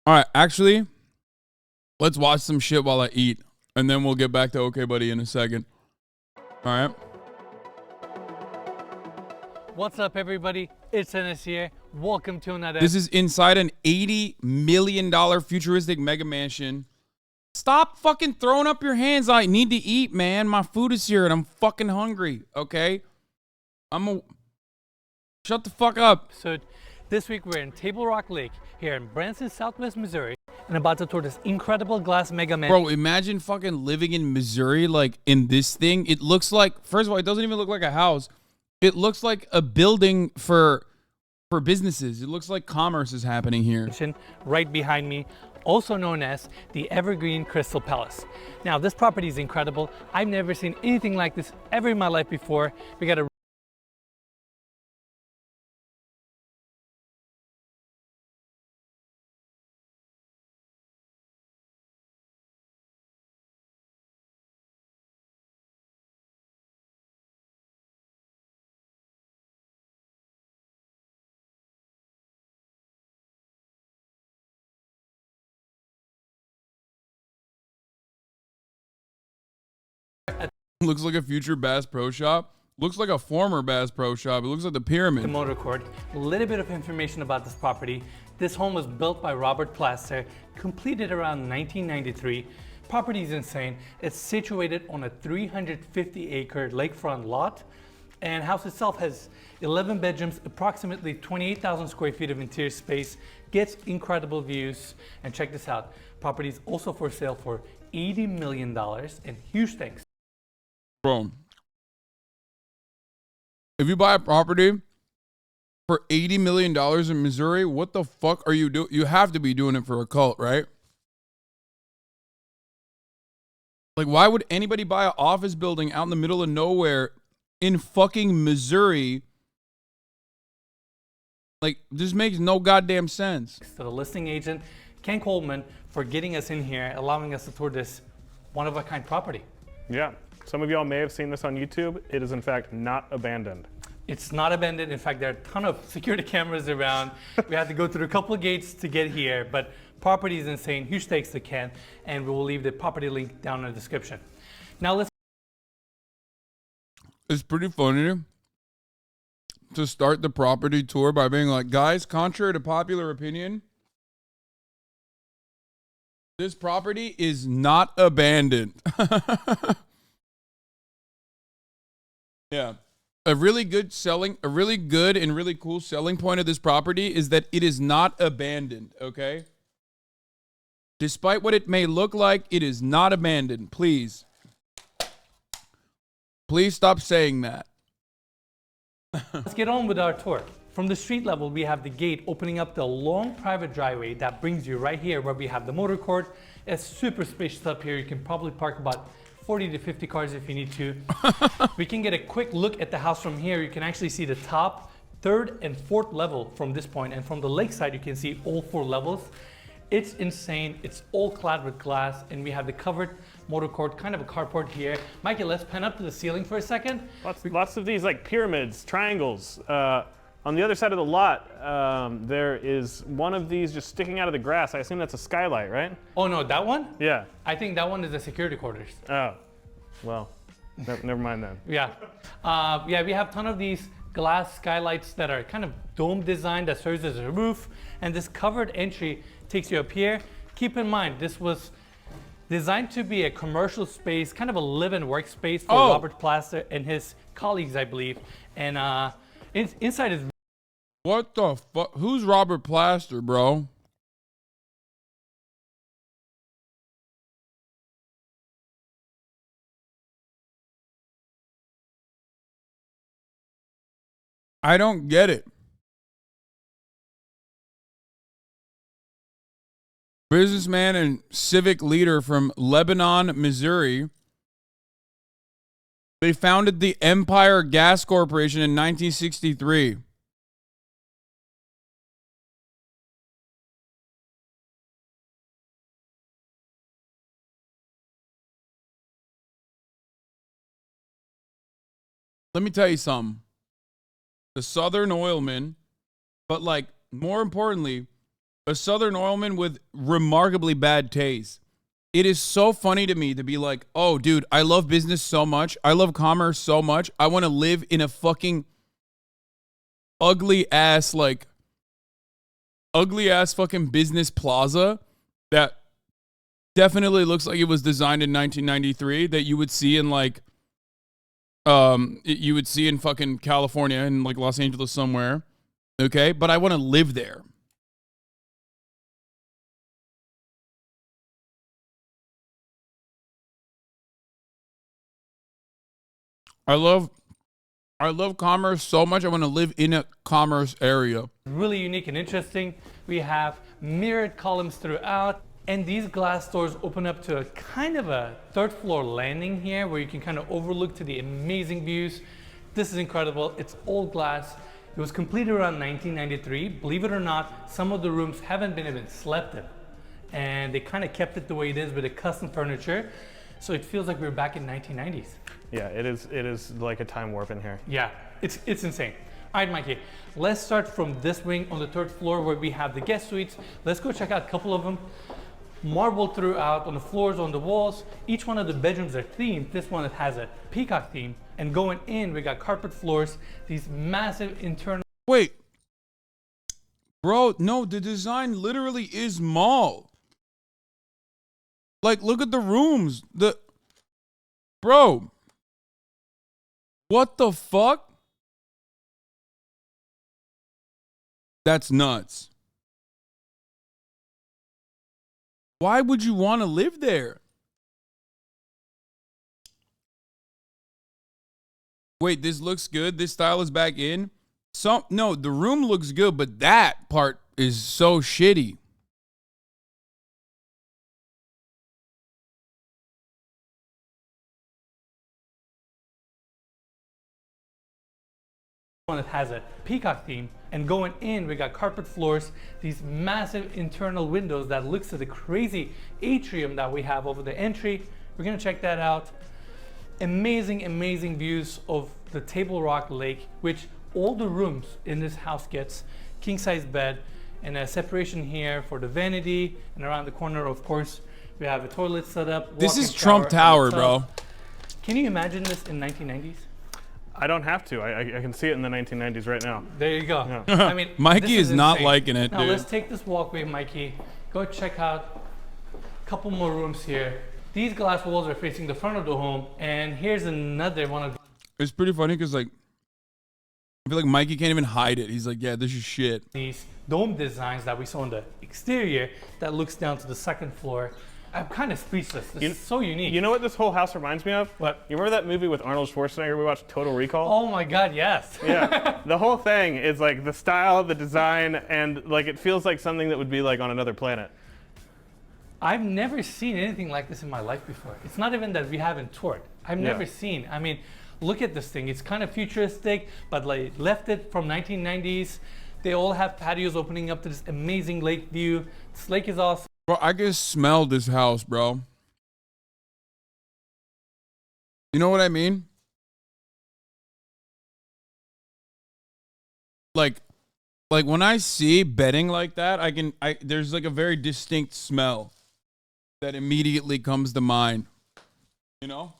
All right, actually, let's watch some shit while I eat, and then we'll get back to Okay Buddy in a second. All right. What's up, everybody? It's Enes here. Welcome to another. This is inside an $80 million futuristic mega mansion. Stop fucking throwing up your hands. I need to eat, man. My food is here, and I'm fucking hungry, okay? Shut the fuck up. So this week we're in Table Rock Lake here in Branson, Southwest Missouri, and about to tour this incredible glass mega mansion. Bro, imagine fucking living in Missouri, like in this thing. It looks like, first of all, it doesn't even look like a house. It looks like a building for businesses. It looks like commerce is happening here. Right behind me, also known as the Evergreen Crystal Palace. Now, this property is incredible. I've never seen anything like this ever in my life before. We got a Looks like a future Bass Pro Shop. Looks like a former Bass Pro Shop. It looks like the pyramid. The motor court. A little bit of information about this property. This home was built by Robert Plaster, completed around 1993. Property is insane. It's situated on a 350-acre lakefront lot, and house itself has 11 bedrooms, approximately 28,000 square feet of interior space, gets incredible views, and check this out. Property is also for sale for $80 million, and huge thanks. Bro, if you buy a property for $80 million in Missouri, what the fuck are you doing? You have to be doing it for a cult, right? Like, why would anybody buy an office building out in the middle of nowhere in fucking Missouri? Like, this makes no goddamn sense. To the listing agent, Ken Coleman, for getting us in here, allowing us to tour this one-of-a-kind property. Yeah. Some of y'all may have seen this on YouTube. It is in fact not abandoned. It's not abandoned. In fact, there are a ton of security cameras around. We had to go through a couple of gates to get here, but property is insane. Huge thanks to Ken, and we will leave the property link down in the description. Now let's. It's pretty funny to start the property tour by being like, guys, contrary to popular opinion, this property is not abandoned. Yeah. A really good and really cool selling point of this property is that it is not abandoned, okay? Despite what it may look like, it is not abandoned. Please. Please stop saying that. Let's get on with our tour. From the street level, we have the gate opening up the long private driveway that brings you right here where we have the motor court. It's super spacious up here. You can probably park about 40 to 50 cars if you need to. We can get a quick look at the house from here. You can actually see the top, third and fourth level from this point. And from the lakeside, you can see all 4 levels. It's insane. It's all clad with glass, and we have the covered motor court, kind of a carport here. Mikey, let's pan up to the ceiling for a second. Lots of these like pyramids, triangles. On the other side of the lot, there is one of these just sticking out of the grass. I assume that's a skylight, right? Oh no, that one? Yeah. I think that one is the security quarters. Oh, well, never mind then. Yeah. Yeah, we have a ton of these glass skylights that are kind of dome design that serves as a roof. And this covered entry takes you up here. Keep in mind, this was designed to be a commercial space, kind of a live-in workspace for Robert Plaster and his colleagues, I believe. And inside is... What the fuck? Who's Robert Plaster, bro? I don't get it. Businessman and civic leader from Lebanon, Missouri. They founded the Empire Gas Corporation in 1963. Let me tell you something. The Southern Oilman, but like more importantly, A Southern oilman with remarkably bad taste. It is so funny to me to be like, oh, dude, I love business so much. I love commerce so much. I want to live in a fucking ugly ass fucking business plaza that definitely looks like it was designed in 1993 that you would see in like, you would see in fucking California and like Los Angeles somewhere. Okay. But I want to live there. I love commerce so much. I want to live in a commerce area. Really unique and interesting. We have mirrored columns throughout, and these glass doors open up to a kind of a third floor landing here where you can kind of overlook to the amazing views. This is incredible. It's all glass. It was completed around 1993. Believe it or not, some of the rooms haven't been even slept in, and they kind of kept it the way it is with the custom furniture. So it feels like we're back in 1990s. Yeah, it is like a time warp in here. Yeah, it's insane. All right, Mikey, let's start from this wing on the third floor where we have the guest suites. Let's go check out a couple of them. Marble throughout on the floors, on the walls. Each one of the bedrooms are themed. This one has a peacock theme. And going in, we got carpet floors, these massive internal... Wait. Bro, no, the design literally is mall. Like, look at the rooms. Bro. What the fuck? That's nuts. Why would you want to live there? Wait, this looks good. This style is back in. No, the room looks good, but that part is so shitty. One that has a peacock theme, and going in we got carpet floors, these massive internal windows that looks at the crazy atrium that we have over the entry. We're gonna check that out. Amazing views of the Table Rock Lake, which all the rooms in this house gets. King size bed and a separation here for the vanity, and around the corner of course we have a toilet set up. This is Trump Tower, bro. Can you imagine this in 1990s? I don't have to. I can see it in the 1990s right now. There you go. Yeah. I mean, Mikey is not insane. liking it, now dude. let's take this walkway, Mikey. Go check out a couple more rooms here. These glass walls are facing the front of the home, and here's another one of... It's pretty funny because, like, I feel like Mikey can't even hide it. He's like, yeah, this is shit. These dome designs that we saw on the exterior that looks down to the second floor. I'm kind of speechless. This is so unique. You know what this whole house reminds me of? What? You remember that movie with Arnold Schwarzenegger we watched, Total Recall? Oh my God, yes. Yeah. The whole thing is like the style, the design, and like it feels like something that would be like on another planet. I've never seen anything like this in my life before. It's not even that we haven't toured. I've never seen. I mean, look at this thing. It's kind of futuristic, but like left it from 1990s. They all have patios opening up to this amazing lake view. This lake is awesome. Bro, I can smell this house, bro. You know what I mean? Like when I see bedding like that, there's like a very distinct smell that immediately comes to mind. You know?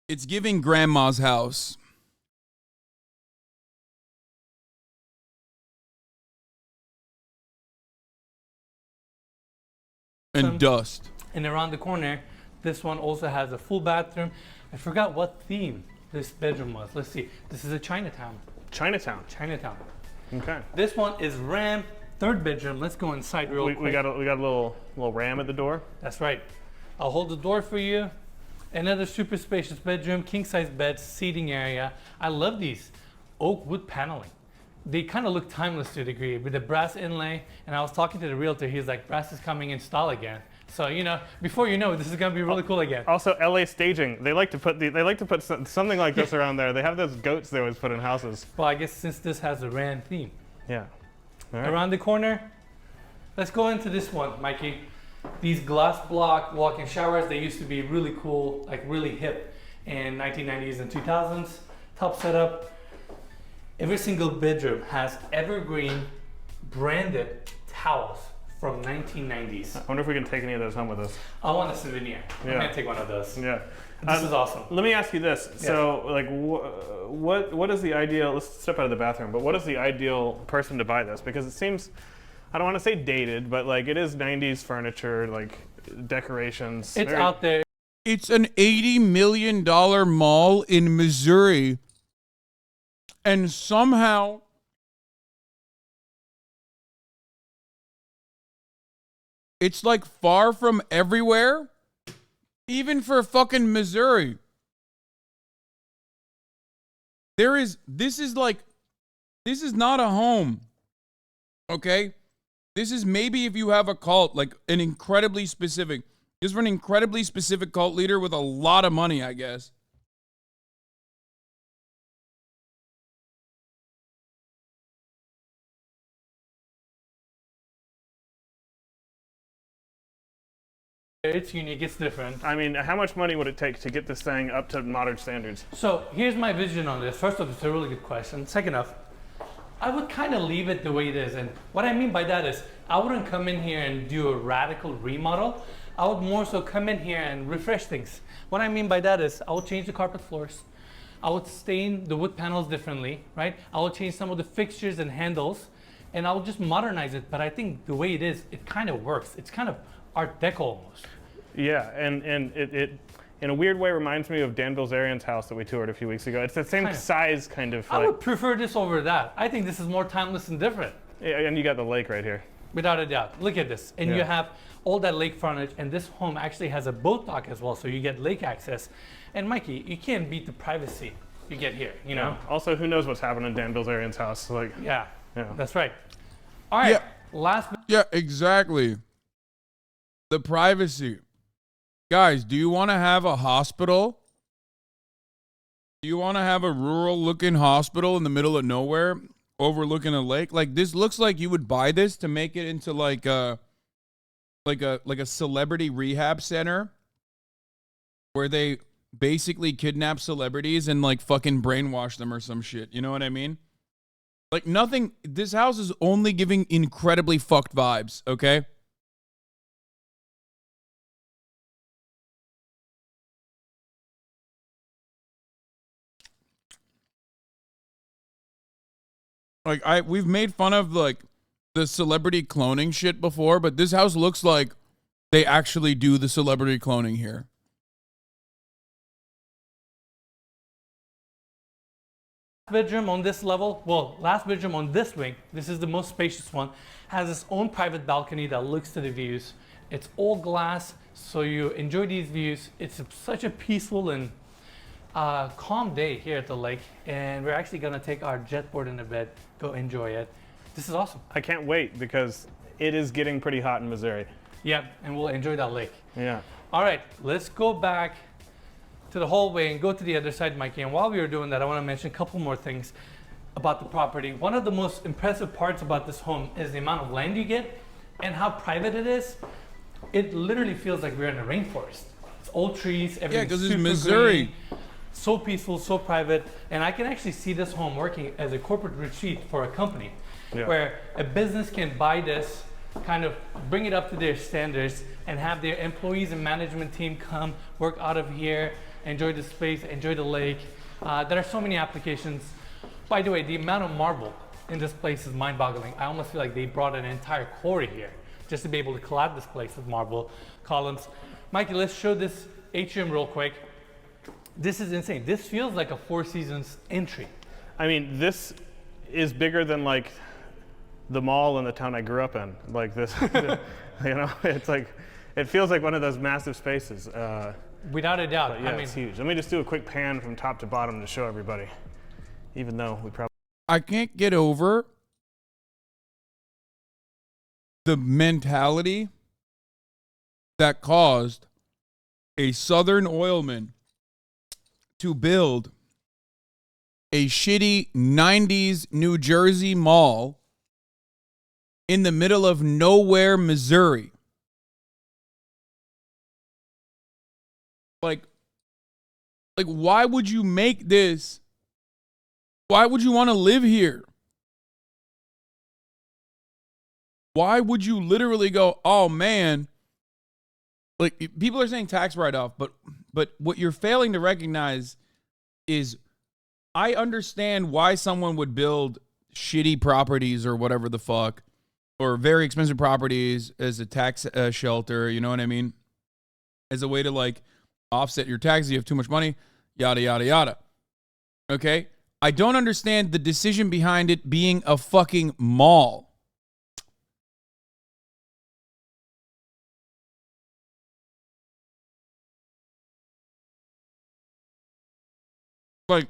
It's giving grandma's house. And dust. And around the corner, this one also has a full bathroom. I forgot what theme this bedroom was. Let's see. This is a Chinatown. Chinatown. Okay. This one is Ram, third bedroom. Let's go inside real quick. We got a little ram at the door. That's right. I'll hold the door for you. Another super spacious bedroom, king size bed, seating area. I love these oak wood paneling. They kind of look timeless to a degree with the brass inlay. And I was talking to the realtor. He's like, brass is coming in style again. So, you know, before you know it, this is going to be really cool again. Also, LA staging. They like to put something like this around there. They have those goats they always put in houses. Well, I guess since this has a Rand theme. Yeah. All right. Around the corner, let's go into this one, Mikey. These glass block walk-in showers, they used to be really cool, like really hip in 1990s and 2000s. Top setup. Every single bedroom has evergreen branded towels from 1990s. I wonder if we can take any of those home with us. I want a souvenir. I'm Yeah. gonna take one of those. Yeah. This is awesome. Let me ask you this. So, like, what is the ideal? Let's step out of the bathroom. But what is the ideal person to buy this? Because it seems, I don't want to say dated, but like it is 90s furniture, like decorations. It's out there. It's an $80 million mall in Missouri. And somehow it's like far from everywhere, even for fucking Missouri. This is not a home, okay? This is maybe if you have a cult, like an incredibly specific, just for an incredibly specific cult leader with a lot of money, I guess. It's unique, it's different. I mean, how much money would it take to get this thing up to modern standards? So here's my vision on this. First off, it's a really good question. Second off, I would kind of leave it the way it is. And what I mean by that is I wouldn't come in here and do a radical remodel. I would more so come in here and refresh things. What I mean by that is I would change the carpet floors. I would stain the wood panels differently, right? I would change some of the fixtures and handles, and I would just modernize it. But I think the way it is, it kind of works. It's kind of Art Deco almost. Yeah, and it in a weird way reminds me of Dan Bilzerian's house that we toured a few weeks ago. It's the same size, kind of. I would prefer this over that. I think this is more timeless and different. Yeah, and you got the lake right here. Without a doubt. Look at this. And you have all that lake frontage, and this home actually has a boat dock as well, so you get lake access. And Mikey, you can't beat the privacy you get here, you know? Also, who knows what's happening in Dan Bilzerian's house? Like, Yeah, that's right. All right, last. Yeah, exactly. The privacy. Guys, do you want to have a hospital? Do you want to have a rural-looking hospital in the middle of nowhere overlooking a lake? Like, this looks like you would buy this to make it into like a celebrity rehab center where they basically kidnap celebrities and like fucking brainwash them or some shit. You know what I mean? Like nothing. This house is only giving incredibly fucked vibes, okay? Like we've made fun of like the celebrity cloning shit before, but this house looks like they actually do the celebrity cloning here. Bedroom on this level, well, last bedroom on this wing, this is the most spacious one, has its own private balcony that looks to the views. It's all glass, so you enjoy these views. It's such a peaceful and calm day here at the lake, and we're actually gonna take our jet board in the bed, go enjoy it. This is awesome. I can't wait because it is getting pretty hot in Missouri. Yep, and we'll enjoy that lake. Yeah. All right, let's go back to the hallway and go to the other side, Mikey. And while we were doing that, I want to mention a couple more things about the property. One of the most impressive parts about this home is the amount of land you get and how private it is. It literally feels like we're in a rainforest. It's all trees, everything's because it's super Missouri. green, so peaceful, so private. And I can actually see this home working as a corporate retreat for a company where a business can buy this, kind of bring it up to their standards, and have their employees and management team come work out of here, enjoy the space, enjoy the lake. There are so many applications. By the way, the amount of marble in this place is mind-boggling. I almost feel like they brought an entire quarry here just to be able to collab this place with marble columns. Mikey, let's show this atrium real quick. This is insane. This feels like a Four Seasons entry. I mean, this is bigger than like the mall in the town I grew up in. Like this, you know, it's like, it feels like one of those massive spaces. Without a doubt. Yeah, it's huge. Let me just do a quick pan from top to bottom to show everybody, even though we probably. I can't get over the mentality that caused a Southern oilman to build a shitty 90s New Jersey mall in the middle of nowhere, Missouri. Like, why would you make this Why would you want to live here? Why would you literally go, oh man, like people are saying tax write-off, but what you're failing to recognize is I understand why someone would build shitty properties or whatever the fuck, or very expensive properties as a tax shelter, you know what I mean? As a way to like offset your taxes, you have too much money, yada, yada, yada. Okay? I don't understand the decision behind it being a fucking mall. Like,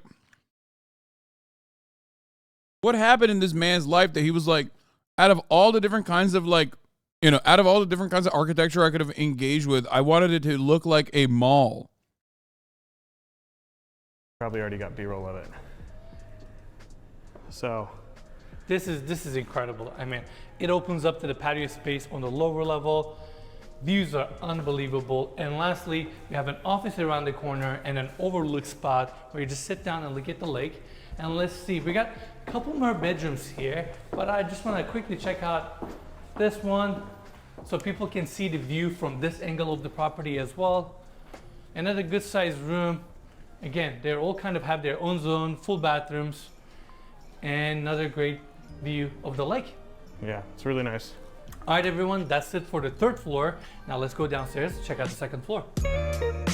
what happened in this man's life that he was like, out of all the different kinds of like, you know, out of all the different kinds of architecture I could have engaged with, I wanted it to look like a mall. Probably already got B-roll of it. So This is incredible. I mean, it opens up to the patio space on the lower level. Views are unbelievable. And lastly, we have an office around the corner and an overlook spot where you just sit down and look at the lake. And let's see, we got a couple more bedrooms here, but I just want to quickly check out this one so people can see the view from this angle of the property as well. Another good sized room. Again, they all kind of have their own zone, full bathrooms, and another great view of the lake. yeah, it's really nice. All right, everyone, that's it for the third floor. Now let's go downstairs, check out the second floor.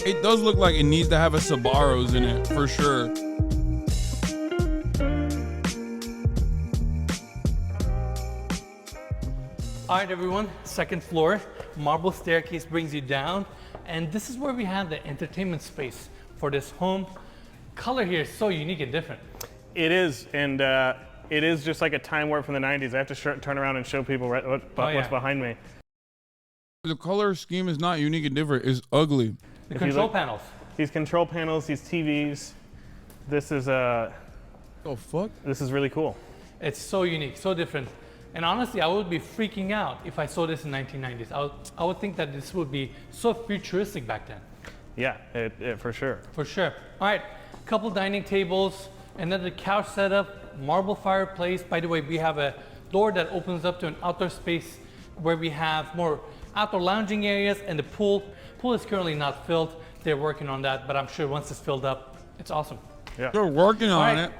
It does look like it needs to have a Sbarro's in it, for sure. All right, everyone, second floor. Marble staircase brings you down. And this is where we have the entertainment space for this home. Color here is so unique and different. It is, and it is just like a time warp from the 90s. I have to turn around and show people what's behind me. The color scheme is not unique and different. It's ugly. The control panels. These control panels, these TVs. This is Oh, fuck? this is really cool. It's so unique, so different. And honestly, I would be freaking out if I saw this in 1990s. I would think that this would be so futuristic back then. Yeah, it for sure. For sure. All right, couple dining tables, another couch setup, marble fireplace. By the way, we have a door that opens up to an outdoor space where we have more outdoor lounging areas, and the pool. Pool is currently not filled. They're working on that, but I'm sure once it's filled up, it's awesome. Yeah. They're working on it.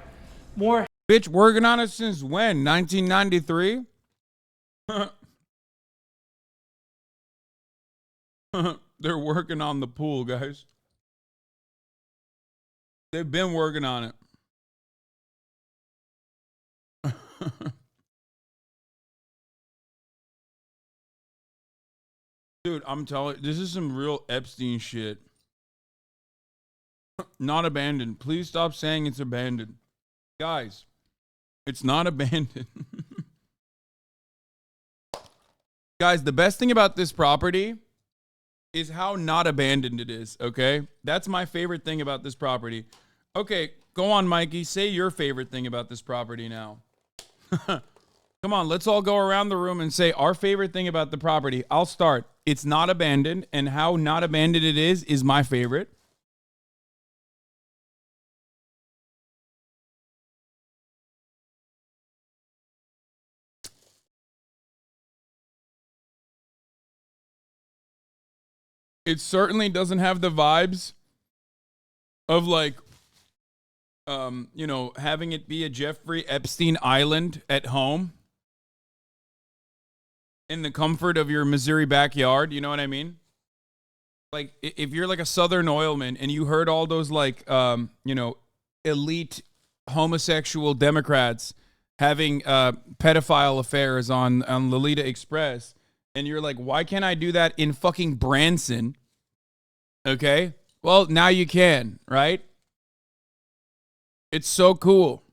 More. Bitch, working on it since when? 1993? They're working on the pool, guys. They've been working on it. Dude, I'm telling you, this is some real Epstein shit. Not abandoned. Please stop saying it's abandoned. Guys, it's not abandoned. Guys, the best thing about this property is how not abandoned it is, okay? That's my favorite thing about this property. Okay, go on, Mikey. Say your favorite thing about this property now. Come on, let's all go around the room and say our favorite thing about the property. I'll start. It's not abandoned, and how not abandoned it is my favorite. It certainly doesn't have the vibes of like, you know, having it be a Jeffrey Epstein Island at home in the comfort of your Missouri backyard. You know what I mean? Like if you're like a Southern oilman and you heard all those like, you know, elite homosexual Democrats having pedophile affairs on Lolita Express. And you're like, why can't I do that in fucking Branson? Okay. Well, now you can, right? It's so cool.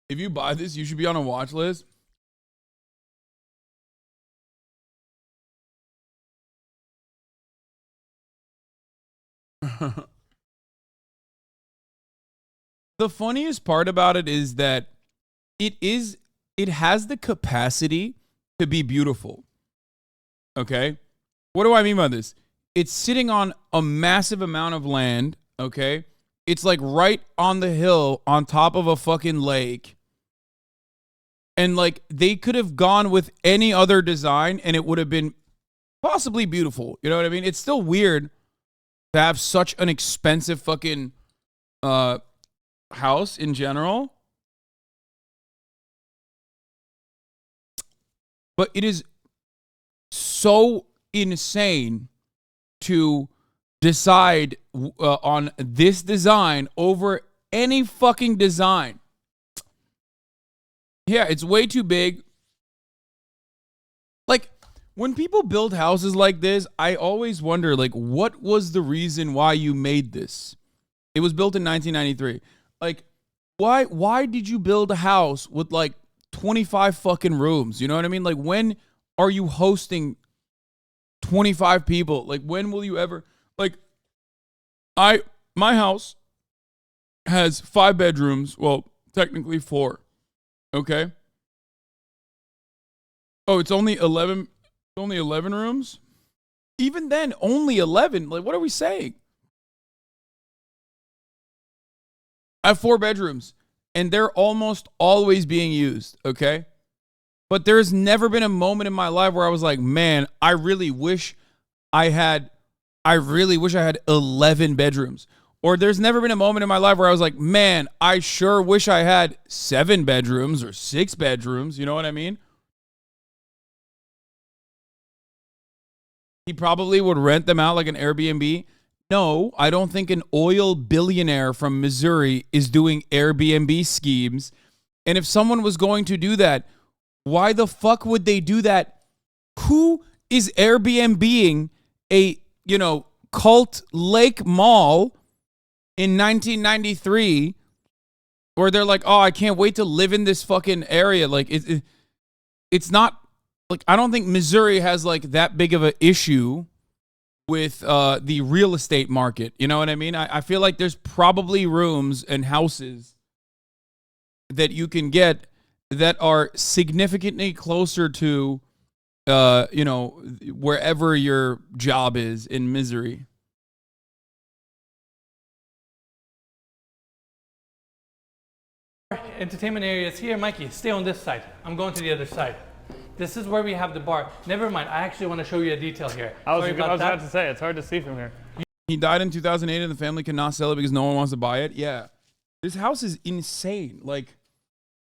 If you buy this, you should be on a watch list. The funniest part about it is that it has the capacity to be beautiful. Okay? What do I mean by this? It's sitting on a massive amount of land, okay? It's like right on the hill on top of a fucking lake. And like they could have gone with any other design and it would have been possibly beautiful. You know what I mean? It's still weird to have such an expensive fucking house in general. But it is so insane to decide on this design over any fucking design. Yeah, it's way too big. Like, when people build houses like this, I always wonder, like, what was the reason why you made this? It was built in 1993. Like, why did you build a house with, like, 25 fucking rooms? You know what I mean? Like, when are you hosting 25 people? Like, when will you ever... Like, my house has 5 bedrooms. Well, technically 4. Okay. Oh, it's only 11 rooms? Even then, only 11. Like, what are we saying? I have 4 bedrooms, and they're almost always being used, okay? But there's never been a moment in my life where I was like, man, I really wish I had 11 bedrooms. Or there's never been a moment in my life where I was like, man, I sure wish I had 7 bedrooms or 6 bedrooms. You know what I mean? He probably would rent them out like an Airbnb. No, I don't think an oil billionaire from Missouri is doing Airbnb schemes. And if someone was going to do that, why the fuck would they do that? Who is Airbnb-ing a, cult lake mall in 1993 where they're like, oh, I can't wait to live in this fucking area? Like, it's not, like, I don't think Missouri has, like, that big of an issue with the real estate market. You know what I mean? I feel like there's probably rooms and houses that you can get that are significantly closer to, wherever your job is in Missouri. Entertainment areas here. Mikey, stay on this side. I'm going to the other side. This is where we have the bar. Never mind. I actually want to show you a detail here. I was about to say, it's hard to see from here. He died in 2008 and the family cannot sell it because no one wants to buy it. Yeah. This house is insane. Like,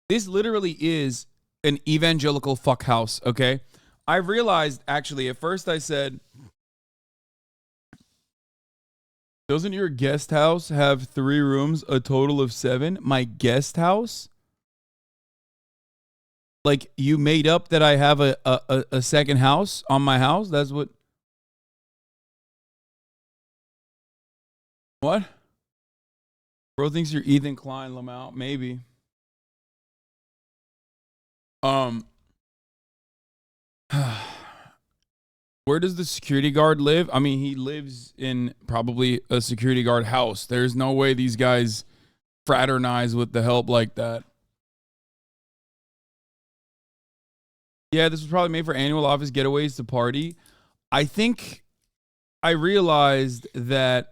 this literally is an evangelical fuck house, okay? I realized, actually, at first I said, doesn't your guest house have 3 rooms, a total of 7? My guest house? Like, you made up that I have a second house on my house? That's what... What? Bro thinks you're Ethan Klein, Lamau. Maybe. Where does the security guard live? I mean, he lives in probably a security guard house. There's no way these guys fraternize with the help like that. Yeah, this was probably made for annual office getaways to party. I think I realized that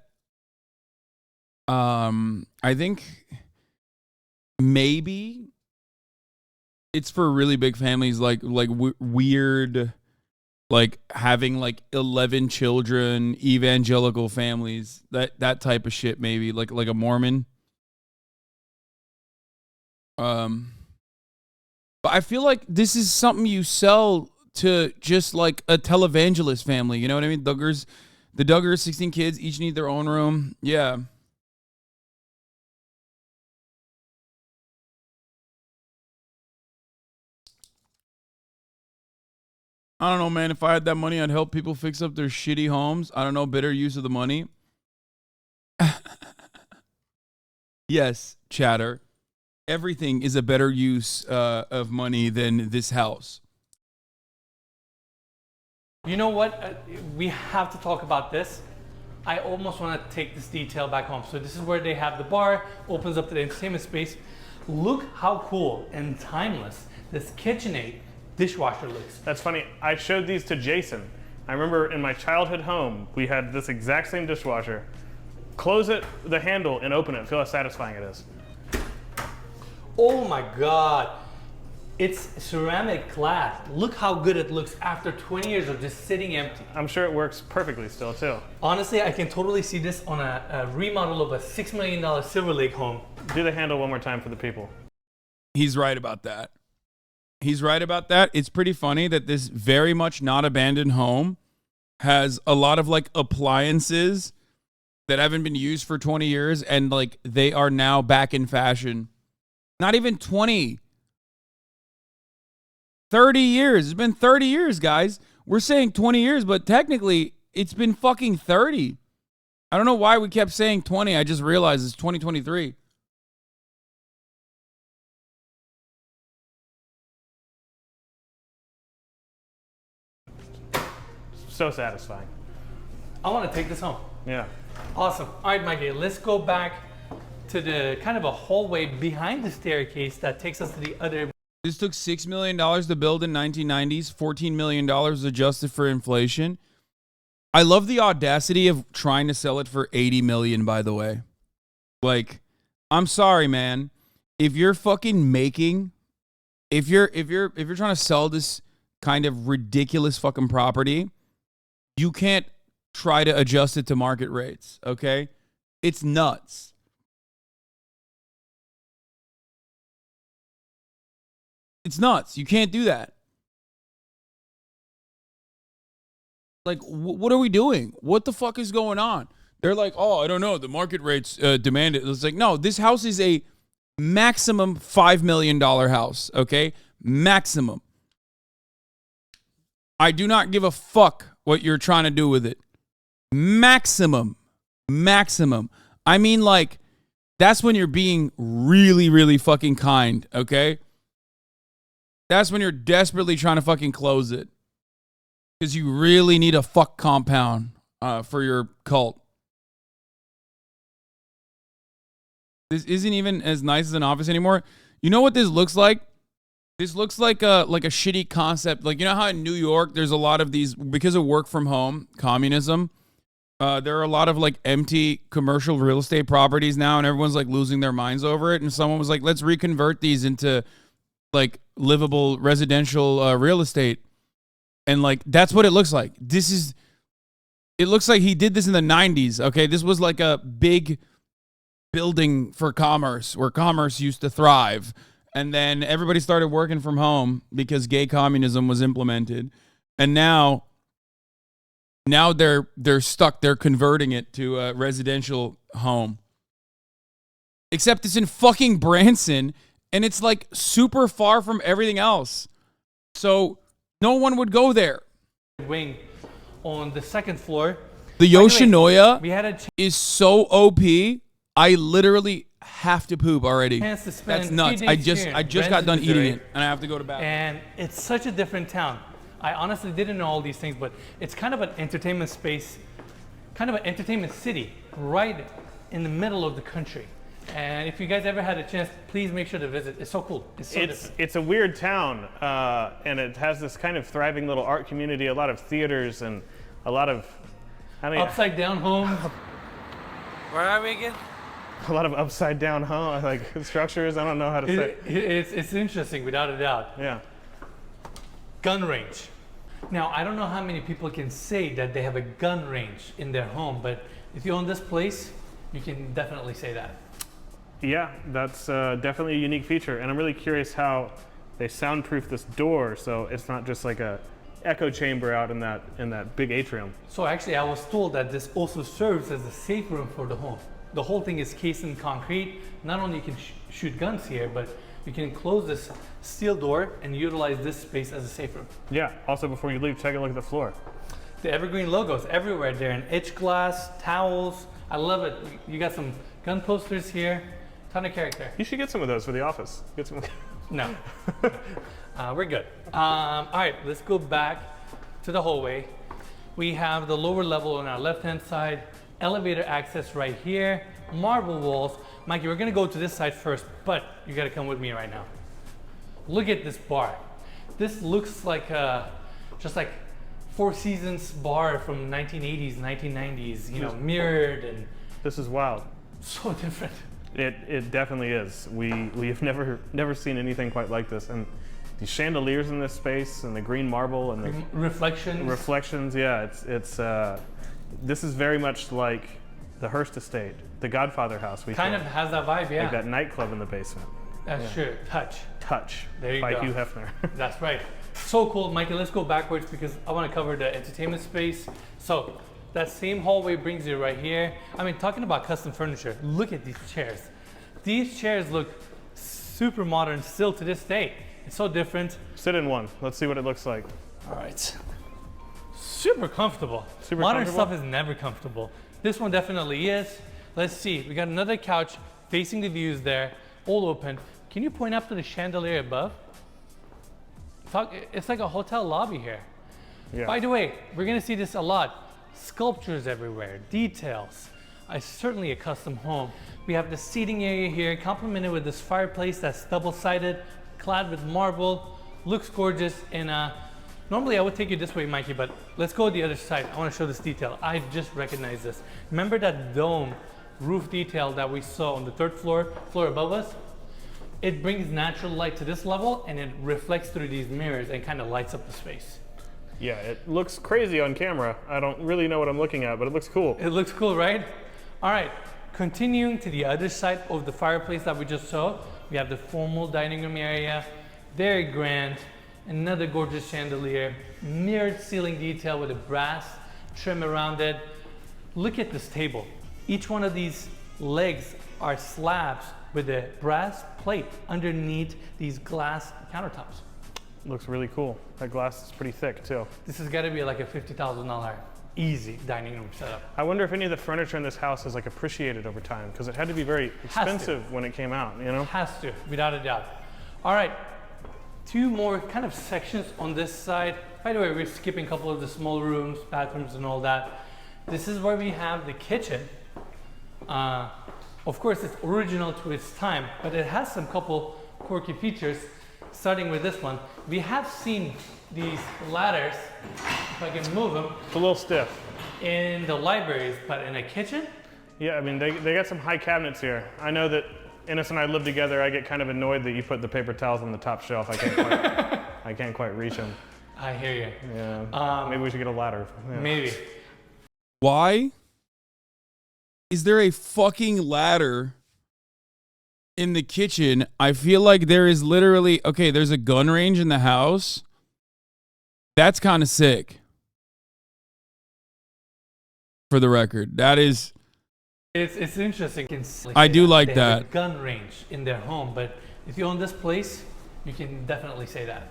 I think maybe it's for really big families, like weird, like having like 11 children, evangelical families, that type of shit, maybe like a Mormon. But I feel like this is something you sell to just like a televangelist family. You know what I mean? The Duggars, 16 kids, each need their own room. Yeah. I don't know, man. If I had that money, I'd help people fix up their shitty homes. I don't know, better use of the money. Yes, chatter. Everything is a better use of money than this house. You know what? We have to talk about this. I almost want to take this detail back home. So this is where they have the bar, opens up to the entertainment space. Look how cool and timeless this KitchenAid dishwasher looks. That's funny. I showed these to Jason, I remember in my childhood home, we had this exact same dishwasher. Close it, the handle, and open it. Feel how satisfying it is. Oh my God. It's ceramic glass. Look how good it looks after 20 years of just sitting empty. I'm sure it works perfectly still, too. Honestly, I can totally see this on a remodel of a $6 million Silver Lake home. Do the handle one more time for the people. He's right about that. He's right about that. It's pretty funny that this very much not abandoned home has a lot of like appliances that haven't been used for 20 years and like they are now back in fashion. Not even 20. 30 years. It's been 30 years, guys. We're saying 20 years, but technically it's been fucking 30. I don't know why we kept saying 20. I just realized it's 2023. So satisfying. I want to take this home. Yeah. Awesome. All right, Mikey, let's go back to the kind of a hallway behind the staircase that takes us to the other. This took $6 million to build in 1990s. $14 million adjusted for inflation. I love the audacity of trying to sell it for $80 million, by the way. Like, I'm sorry, man. If you're fucking making, if you're trying to sell this kind of ridiculous fucking property, you can't try to adjust it to market rates, okay? It's nuts. It's nuts. You can't do that. Like, what are we doing? What the fuck is going on? They're like, oh, I don't know. The market rates demand it. It's like, no, this house is a maximum $5 million house, okay? Maximum. I do not give a fuck what you're trying to do with it. Maximum. Maximum. I mean, like, that's when you're being really, really fucking kind, okay? That's when you're desperately trying to fucking close it. Because you really need a fuck compound for your cult. This isn't even as nice as an office anymore. You know what this looks like? This looks like a shitty concept. Like, you know how in New York there's a lot of these, because of work from home, communism, there are a lot of like empty commercial real estate properties now, and everyone's like losing their minds over it. And someone was like, let's reconvert these into like livable residential real estate. And like, that's what it looks like. It looks like he did this in the 90s. Okay. This was like a big building for commerce where commerce used to thrive. And then everybody started working from home because gay communism was implemented. And now they're stuck. They're converting it to a residential home. Except it's in fucking Branson and it's like super far from everything else. So no one would go there. Wing on the second floor. The Yoshinoya We is so OP. I literally have to poop already. Chance to spend That's nuts. I just got done eating it and I have to go to bed. And it's such a different town. I honestly didn't know all these things, but it's kind of an entertainment space, kind of an entertainment city right in the middle of the country. And if you guys ever had a chance, please make sure to visit. It's so cool. It's a weird town, and it has this kind of thriving little art community, a lot of theaters, and a lot of, upside down homes. Where are we again? A lot of upside down home, like structures. I don't know how to say. It's interesting, without a doubt. Yeah. Gun range. Now, I don't know how many people can say that they have a gun range in their home, but if you own this place, you can definitely say that. Yeah, that's definitely a unique feature, and I'm really curious how they soundproof this door so it's not just like a echo chamber out in that big atrium. So actually, I was told that this also serves as a safe room for the home. The whole thing is cased in concrete. Not only you can shoot guns here, but you can close this steel door and utilize this space as a safe room. Yeah. Also, before you leave, take a look at the floor. The evergreen logos everywhere. They're in etched glass, towels. I love it. You got some gun posters here. Ton of character. You should get some of those for the office. Get some. No. We're good. All right, let's go back to the hallway. We have the lower level on our left-hand side, elevator access right here, marble walls. Mikey, we're gonna go to this side first, but you gotta come with me right now. Look at this bar. This looks like just like Four Seasons bar from 1980s, 1990s, you know, mirrored and This is wild. so different. It definitely is. We've never seen anything quite like this. And the chandeliers in this space and the green marble and the Reflections. yeah, it's this is very much like the Hearst estate, the Godfather house. We Kind feel. of has that vibe, yeah. Like that nightclub in the basement. That's true. Touch There you by go. Hugh Hefner. That's right. So cool, Mikey. Let's go backwards because I want to cover the entertainment space. So that same hallway brings you right here. I mean, talking about custom furniture, look at these chairs. These chairs look super modern still to this day. It's so different. Sit in one. Let's see what it looks like. All right. Super comfortable. Super modern comfortable? stuff is never comfortable. This one definitely is. Let's see. We got another couch facing the views there, all open. Can you point up to the chandelier above? It's like a hotel lobby here. Yeah. By the way, we're gonna see this a lot. Sculptures everywhere, details. Certainly a custom home. We have the seating area here, complemented with this fireplace that's double-sided, clad with marble. Looks gorgeous. And normally I would take you this way, Mikey, but let's go to the other side. I want to show this detail. I just recognized this. Remember that dome roof detail that we saw on the third floor above us? It brings natural light to this level and it reflects through these mirrors and kind of lights up the space. Yeah, it looks crazy on camera. I don't really know what I'm looking at, but it looks cool. It looks cool, right? All right, continuing to the other side of the fireplace that we just saw, we have the formal dining room area. Very grand. Another gorgeous chandelier, mirrored ceiling detail with a brass trim around it. Look at this table. Each one of these legs are slabs with a brass plate underneath these glass countertops. Looks really cool. That glass is pretty thick too. This has got to be like a $50,000 easy dining room setup. I wonder if any of the furniture in this house has like appreciated over time because it had to be very expensive when it came out, you know? Has to, without a doubt. All right, two more kind of sections on this side. By the way, we're skipping a couple of the small rooms, bathrooms and all that. This is where we have the kitchen. Of course, it's original to its time, but it has some couple quirky features, starting with this one. We have seen these ladders, if I can move them, It's a little stiff. in the libraries, but in a kitchen? Yeah, I mean, they got some high cabinets here. I know that Ennis and I live together. I get kind of annoyed that you put the paper towels on the top shelf. I can't quite reach them. I hear you. Yeah. Maybe we should get a ladder. Yeah. Maybe. Why is there a fucking ladder in the kitchen? I feel like there is literally, okay, there's a gun range in the house. That's kind of sick. For the record, that is. It's interesting. I do like they have that. a gun range in their home, but if you own this place, you can definitely say that.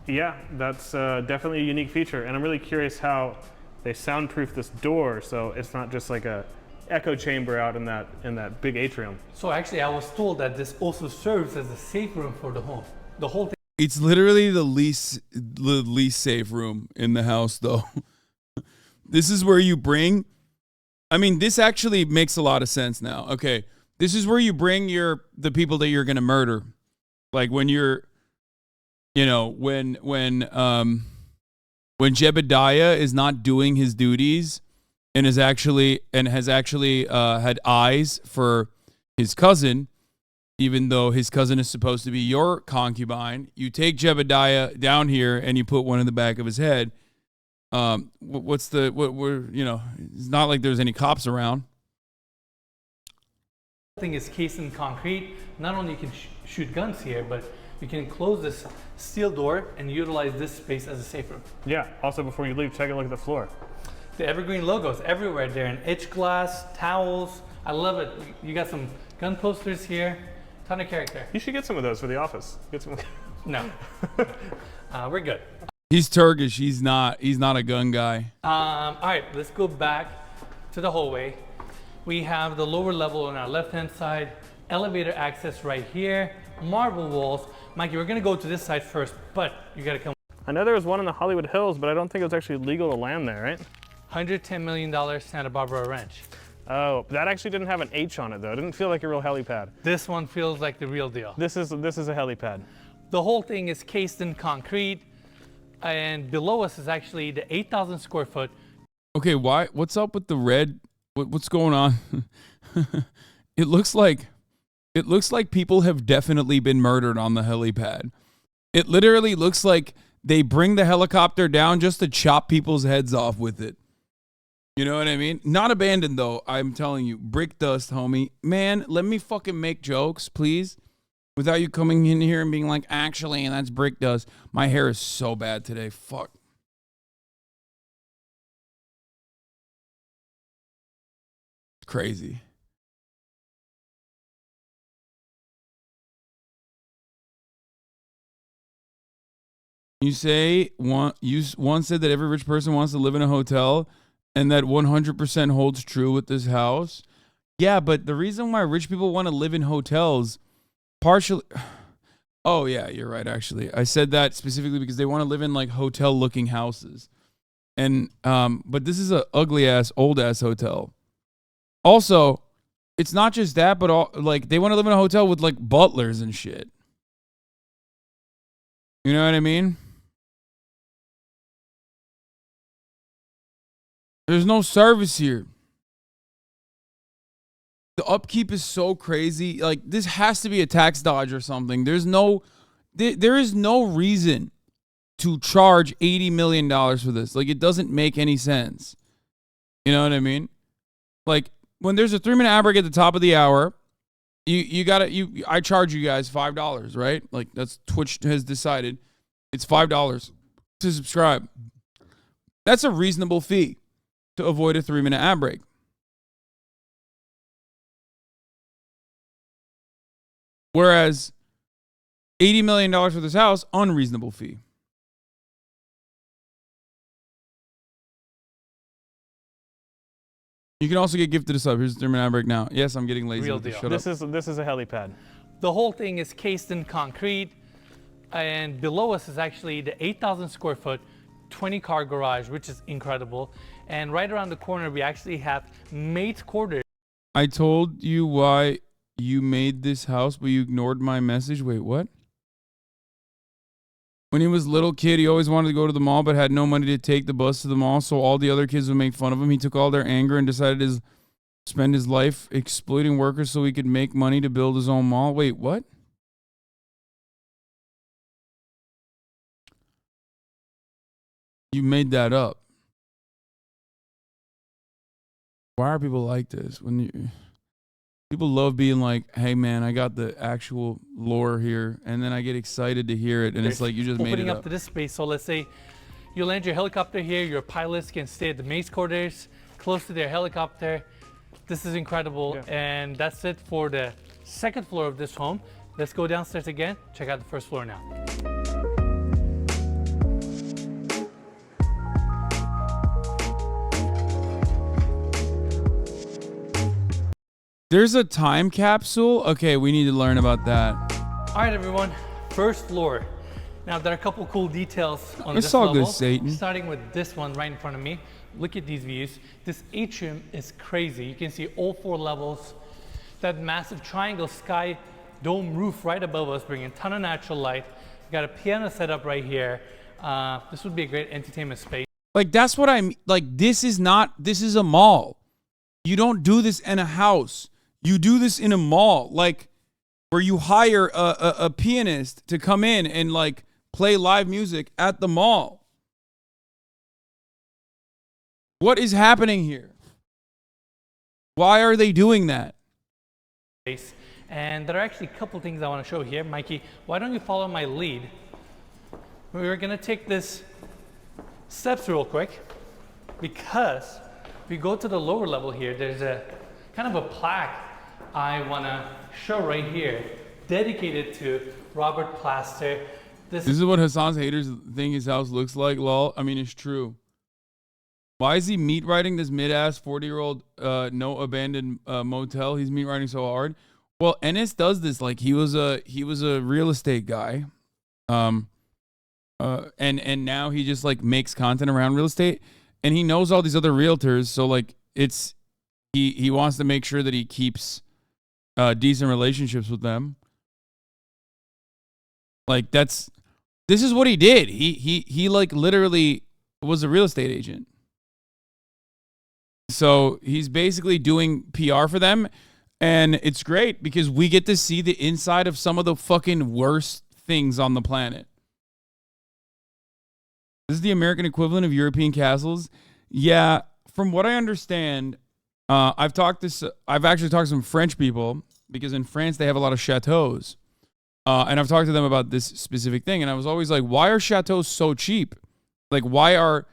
Yeah, that's definitely a unique feature, and I'm really curious how they soundproof this door so it's not just like a echo chamber out in that big atrium. So actually, I was told that this also serves as a safe room for the home. The whole thing. It's literally the least safe room in the house, though. This is where you bring. I mean, this actually makes a lot of sense now. Okay, this is where you bring the people that you're gonna murder, like when you're, when Jebediah is not doing his duties and has actually had eyes for his cousin, even though his cousin is supposed to be your concubine. You take Jebediah down here and you put one in the back of his head. It's not like there's any cops around. The thing is cased in concrete. Not only you can shoot guns here, but you can close this steel door and utilize this space as a safe room. Yeah. Also, before you leave, take a look at the floor. The evergreen logos everywhere. They're in etched glass, towels. I love it. You got some gun posters here. Ton of character. You should get some of those for the office. Get some. No, we're good. He's Turkish. He's not a gun guy. All right, let's go back to the hallway. We have the lower level on our left-hand side. Elevator access right here. Marble walls. Mikey, we're gonna go to this side first, but you gotta come. I know there was one in the Hollywood Hills, but I don't think it was actually legal to land there, right? $110 million Santa Barbara Ranch. Oh, that actually didn't have an H on it though. It didn't feel like a real helipad. This one feels like the real deal. This is a helipad. The whole thing is cased in concrete. And below us is actually the 8,000 square foot. Okay, why? What's up with the red? What's going on? It looks like people have definitely been murdered on the helipad. It literally looks like they bring the helicopter down just to chop people's heads off with it. You know what I mean? Not abandoned though, I'm telling you. Brick dust, homie. Man, let me fucking make jokes, please. Without you coming in here and being like, actually, that's brick dust. My hair is so bad today. Fuck. Crazy. You once said that every rich person wants to live in a hotel, and that 100% holds true with this house. Yeah, but the reason why rich people want to live in hotels, partially. Oh yeah, you're right. Actually, I said that specifically because they want to live in like hotel-looking houses, and but this is a ugly ass, old ass hotel. Also, it's not just that, but like they want to live in a hotel with like butlers and shit. You know what I mean? There's no service here. The upkeep is so crazy. Like, this has to be a tax dodge or something. There is no reason to charge $80 million for this. Like, it doesn't make any sense. You know what I mean? Like, when there's a 3-minute ad break at the top of the hour, I charge you guys $5, right? Like, that's Twitch has decided. It's $5 to subscribe. That's a reasonable fee to avoid a 3-minute ad break. Whereas $80 million for this house, unreasonable fee. You can also get gifted a sub. Here's the 3-minute ad break now. Yes, I'm getting lazy. Real deal. This is a helipad. The whole thing is cased in concrete, and below us is actually the 8,000 square foot 20-car garage, which is incredible. And right around the corner, we actually have maid's quarters. I told you why you made this house, but you ignored my message. Wait, what? When he was a little kid, he always wanted to go to the mall, but had no money to take the bus to the mall, so all the other kids would make fun of him. He took all their anger and decided to spend his life exploiting workers so he could make money to build his own mall. Wait, what? You made that up. Why are people like this? People love being like, hey man, I got the actual lore here, and then I get excited to hear it, and it's like you just made it opening up. up to this space. So let's say you land your helicopter here, your pilots can stay at the maid's quarters, close to their helicopter. This is incredible, yeah. And that's it for the second floor of this home. Let's go downstairs again, check out the first floor now. There's a time capsule? Okay, we need to learn about that. All right, everyone, first floor. Now, there are a couple cool details on it's this all level. good, Satan. Starting with this one right in front of me. Look at these views. This atrium is crazy. You can see all 4 levels. That massive triangle sky dome roof right above us, bringing a ton of natural light. We got a piano set up right here. This would be a great entertainment space. Like, that's what I'm, like, this is a mall. You don't do this in a house. You do this in a mall, like, where you hire a pianist to come in and, like, play live music at the mall. What is happening here? Why are they doing that? And there are actually a couple things I want to show here. Mikey, why don't you follow my lead? We're going to take this steps real quick, because if we go to the lower level here, there's a kind of a plaque I want to show right here, dedicated to Robert Plaster. This is what Hasan's haters think his house looks like, lol. I mean, it's true. Why is he meat writing this mid-ass 40-year-old no abandoned motel? He's meat writing so hard. Well, Ennis does this. Like, he was a real estate guy. And now he just like makes content around real estate, and he knows all these other realtors. So like he wants to make sure that he keeps decent relationships with them. Like, that's This is what he did. He like literally was a real estate agent. So he's basically doing PR for them. And it's great because we get to see the inside of some of the fucking worst things on the planet. This is the American equivalent of European castles. Yeah, from what I understand, I've actually talked to some French people because in France they have a lot of chateaus. And I've talked to them about this specific thing. And I was always like, why are chateaus so cheap? Like, why are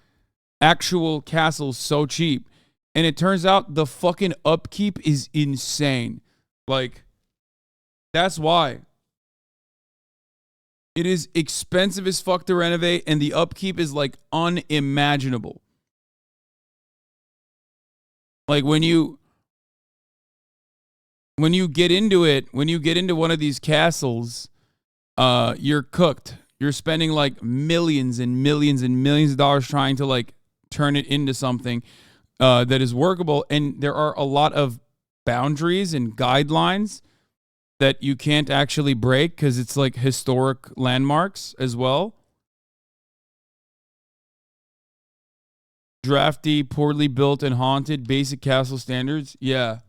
actual castles so cheap? And it turns out the fucking upkeep is insane. Like, that's why. It is expensive as fuck to renovate, and the upkeep is like unimaginable. Like when you get into it, when you get into one of these castles, you're cooked. You're spending like millions and millions and millions of dollars trying to like turn it into something that is workable. And there are a lot of boundaries and guidelines that you can't actually break because it's like historic landmarks as well. Drafty, poorly built and haunted, basic castle standards. Yeah.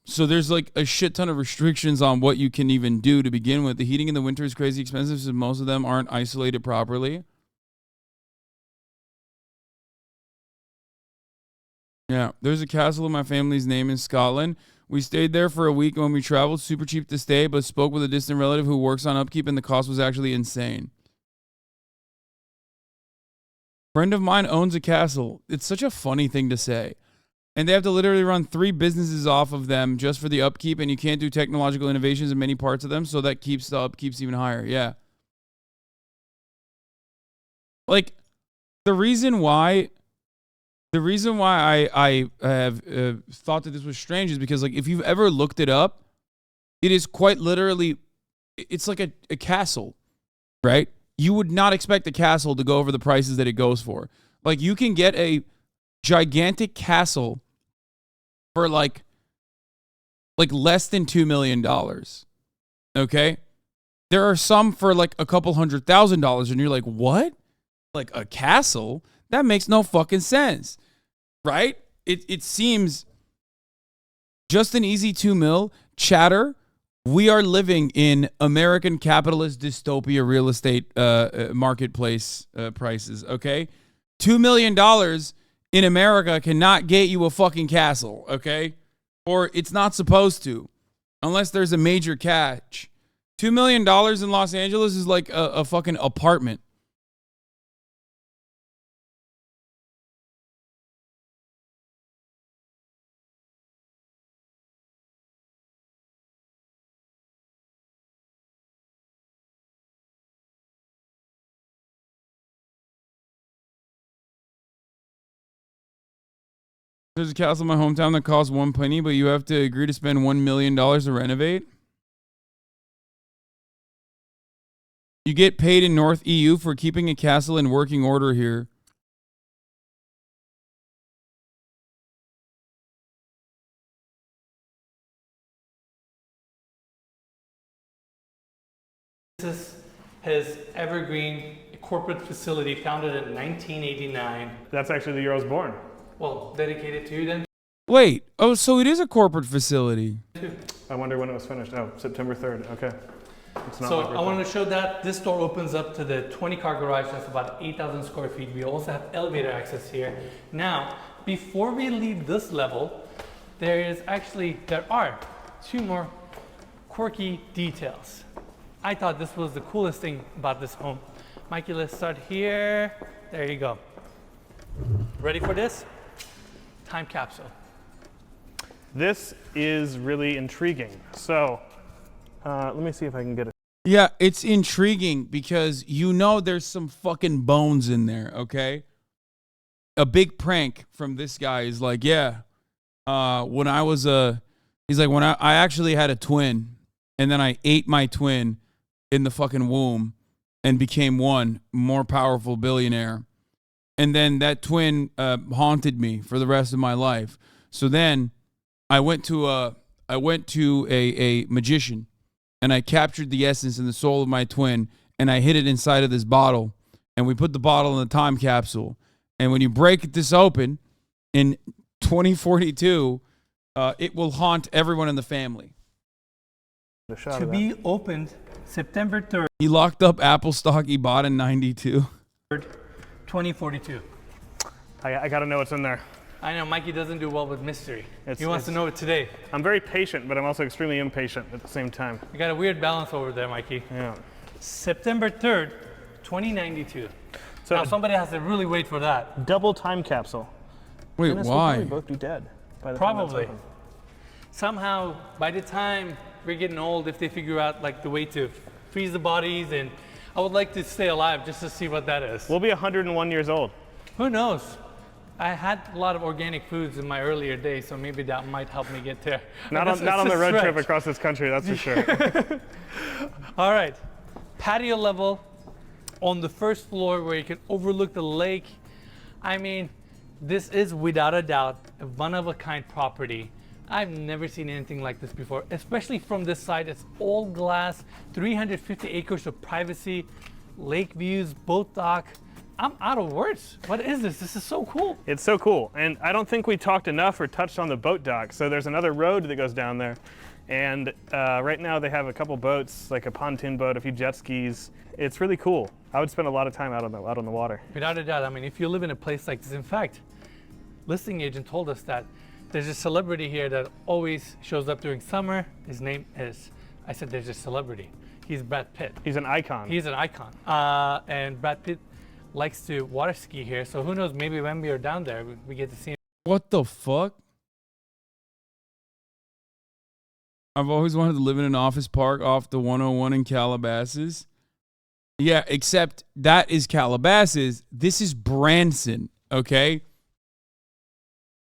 So there's like a shit ton of restrictions on what you can even do to begin with. The heating in the winter is crazy expensive, so most of them aren't isolated properly. Yeah, there's a castle in my family's name in Scotland. We stayed there for a week when we traveled. Super cheap to stay, but spoke with a distant relative who works on upkeep, and the cost was actually insane. Friend of mine owns a castle. It's such a funny thing to say. And they have to literally run 3 businesses off of them just for the upkeep, and you can't do technological innovations in many parts of them, so that keeps the upkeeps even higher. Yeah. Like, the reason why I have thought that this was strange is because, like, if you've ever looked it up, it is quite literally, it's like a castle, right? You would not expect a castle to go over the prices that it goes for. Like, you can get a gigantic castle for like less than $2 million. Okay? There are some for like a couple $100,000, and you're like, what? Like a castle? That makes no fucking sense. Right? It seems just an easy 2 mil. Chatter. We are living in American capitalist dystopia real estate marketplace prices. Okay? $2 million in America cannot get you a fucking castle, okay? Or it's not supposed to, unless there's a major catch. $2 million in Los Angeles is like a fucking apartment. There's a castle in my hometown that costs one penny, but you have to agree to spend $1 million to renovate. You get paid in North EU for keeping a castle in working order here. This is his evergreen corporate facility founded in 1989. That's actually the year I was born. Well, dedicated to you then? Wait, oh, so it is a corporate facility. I wonder when it was finished. Oh, September 3rd. Okay. It's not So like I wanted to show that this door opens up to the 20-car garage. That's about 8,000 square feet. We also have elevator access here. Now, before we leave this level, there are 2 more quirky details. I thought this was the coolest thing about this home. Mikey, let's start here. There you go. Ready for this? Time capsule. This is really intriguing. So, let me see if I can get it. Yeah, it's intriguing because you know there's some fucking bones in there, okay? A big prank from this guy is like, yeah, when I was he's like, when I actually had a twin, and then I ate my twin in the fucking womb and became one more powerful billionaire. And then that twin haunted me for the rest of my life. So then I went to a magician, and I captured the essence and the soul of my twin, and I hid it inside of this bottle, and we put the bottle in the time capsule. And when you break this open in 2042, it will haunt everyone in the family. To be opened September 3rd, He locked up Apple stock he bought in 92. 2042. I got to know what's in there. I know Mikey doesn't do well with mystery. He wants to know it today. I'm very patient, but I'm also extremely impatient at the same time. You got a weird balance over there, Mikey. Yeah. September 3rd, 2092. So Now somebody has to really wait for that. double time capsule. Wait, Goodness, we'll probably why? both be dead by the time that's Probably. open. Somehow, by the time we're getting old, if they figure out like the way to freeze the bodies, and I would like to stay alive just to see what that is. We'll be 101 years old. Who knows? I had a lot of organic foods in my earlier days, so maybe that might help me get there. Not on the road trip across this country, that's for sure. All right, patio level on the first floor where you can overlook the lake. I mean, this is without a doubt a one-of-a-kind property. I've never seen anything like this before, especially from this side. It's all glass, 350 acres of privacy, lake views, boat dock. I'm out of words. What is this? This is so cool. It's so cool. And I don't think we talked enough or touched on the boat dock. So there's another road that goes down there. And right now they have a couple boats, like a pontoon boat, a few jet skis. It's really cool. I would spend a lot of time out on the water. Without a doubt. I mean, if you live in a place like this, in fact, listing agent told us that there's a celebrity here that always shows up during summer. His name is, I said there's a celebrity. He's Brad Pitt. He's an icon. He's an icon. And Brad Pitt likes to water ski here. So who knows, maybe when we are down there, we get to see him. What the fuck? I've always wanted to live in an office park off the 101 in Calabasas. Yeah, except that is Calabasas. This is Branson, okay?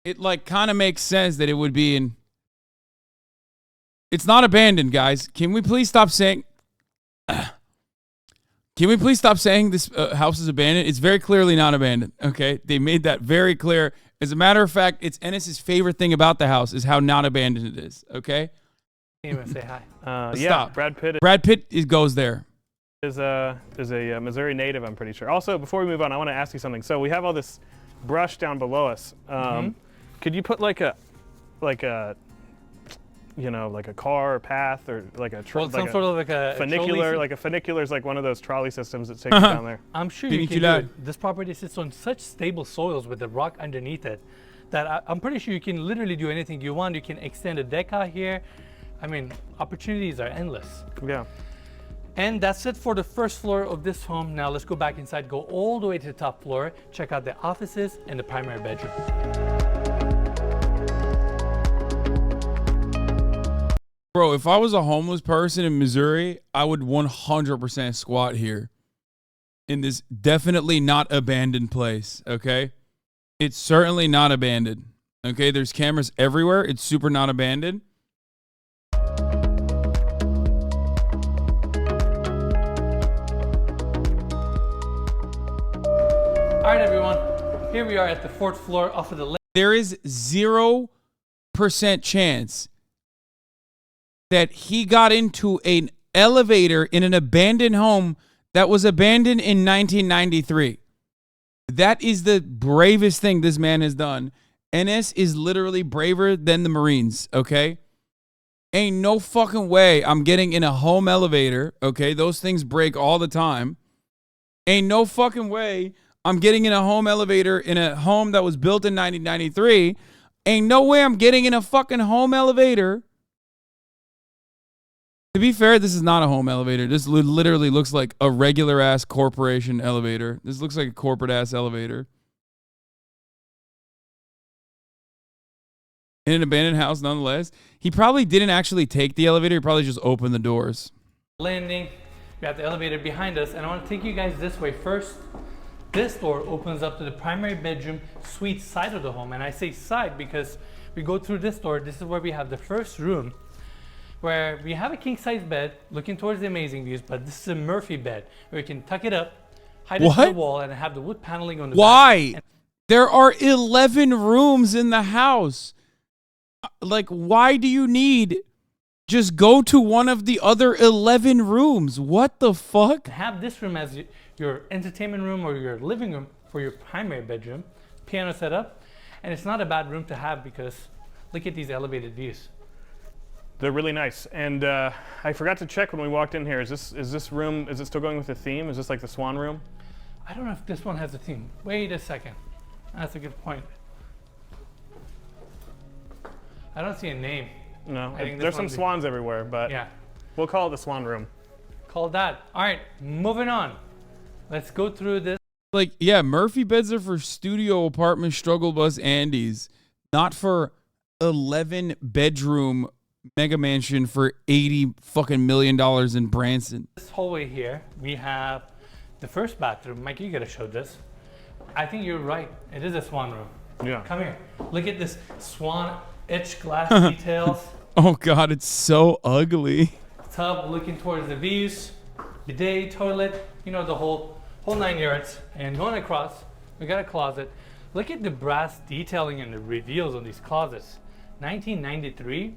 It like kind of makes sense that it would be in... It's not abandoned, guys. Can we please stop saying... Can we please stop saying this house is abandoned? It's very clearly not abandoned, okay? They made that very clear. As a matter of fact, it's Ennis's favorite thing about the house is how not abandoned it is, okay? Even say hi. Yeah, Stop. Brad Pitt Goes there. is a Missouri native, I'm pretty sure. Also, before we move on, I want to ask you something. So we have all this brush down below us. Could you put like a car or path or like a Well, some sort of like a funicular? trolley. Like a funicular is like one of those trolley systems that takes you down there. I'm sure you can do it. This property sits on such stable soils with the rock underneath it that I'm pretty sure you can literally do anything you want. You can extend a deck out here. I mean, opportunities are endless. Yeah. And that's it for the first floor of this home. Now let's go back inside, go all the way to the top floor, check out the offices and the primary bedroom. Bro, if I was a homeless person in Missouri, I would 100% squat here in this definitely not abandoned place, okay? It's certainly not abandoned, okay? There's cameras everywhere. It's super not abandoned. All right, everyone. Here we are at the fourth floor off of the lake. There is 0% chance that he got into an elevator in an abandoned home that was abandoned in 1993. That is the bravest thing this man has done. NS is literally braver than the Marines, okay? Ain't no fucking way I'm getting in a home elevator, okay? Those things break all the time. Ain't no fucking way I'm getting in a home elevator in a home that was built in 1993. Ain't no way I'm getting in a fucking home elevator. To be fair, this is not a home elevator. This literally looks like a regular ass corporation elevator. This looks like a corporate ass elevator. In an abandoned house, nonetheless. He probably didn't actually take the elevator. He probably just opened the doors. Landing. We have the elevator behind us, and I want to take you guys this way first. This door opens up to the primary bedroom suite side of the home, and I say side because we go through this door. This is where we have the first room, where we have a king-size bed looking towards the amazing views, but this is a Murphy bed where you can tuck it up, hide it to the wall, and have the wood paneling on the Why? back. There are 11 rooms in the house. Like, why do you need Just go to one of the other 11 rooms. What the fuck? Have this room as your entertainment room or your living room for your primary bedroom. Piano setup. And it's not a bad room to have because look at these elevated views. They're really nice. And I forgot to check when we walked in here. Is this room, is it still going with the theme? Is this like the swan room? I don't know if this one has a theme. Wait a second. That's a good point. I don't see a name. No, I think there's some swans everywhere, but yeah, we'll call it the swan room. call that. All right, moving on. Let's go through this. Like, yeah, Murphy beds are for studio apartment struggle bus Andes, not for 11 bedroom mega mansion for $80 fucking million in Branson. This hallway here, we have the first bathroom. Mike, you gotta show this. I think you're right. It is a swan room. Yeah. Come here. Look at this swan etched glass details. Oh God, it's so ugly. Tub looking towards the views. Bidet, toilet, you know, the whole 9 yards. And going across, we got a closet. Look at the brass detailing and the reveals on these closets. 1993.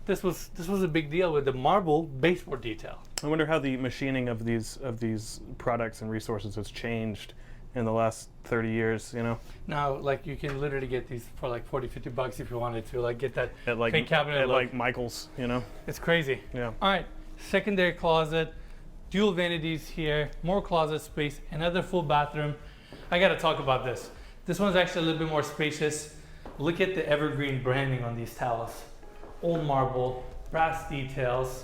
This was a big deal with the marble baseboard detail. I wonder how the machining of these products and resources has changed in the last 30 years, you know? Now, like, you can literally get these for like 40, 50 bucks if you wanted to, like, get that At like, fake cabinet at look. like Michael's, you know? It's crazy. Yeah. All right, secondary closet, dual vanities here, more closet space, another full bathroom. I gotta talk about this. This one's actually a little bit more spacious. Look at the evergreen branding on these towels. Old marble, brass details.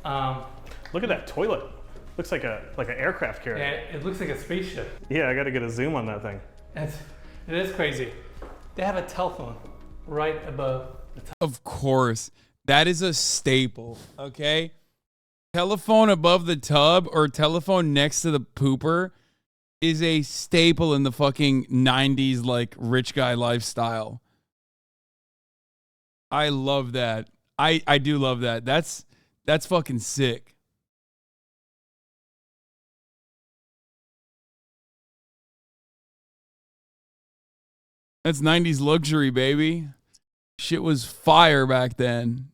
Look at that toilet. Looks like an aircraft carrier. Yeah, it looks like a spaceship. Yeah, I got to get a zoom on that thing. It is crazy. They have a telephone right above the top. Of course, that is a staple, okay? Telephone above the tub or telephone next to the pooper is a staple in the fucking 90s, like, rich guy lifestyle. I love that. I do love that. That's fucking sick. That's 90s luxury, baby. Shit was fire back then.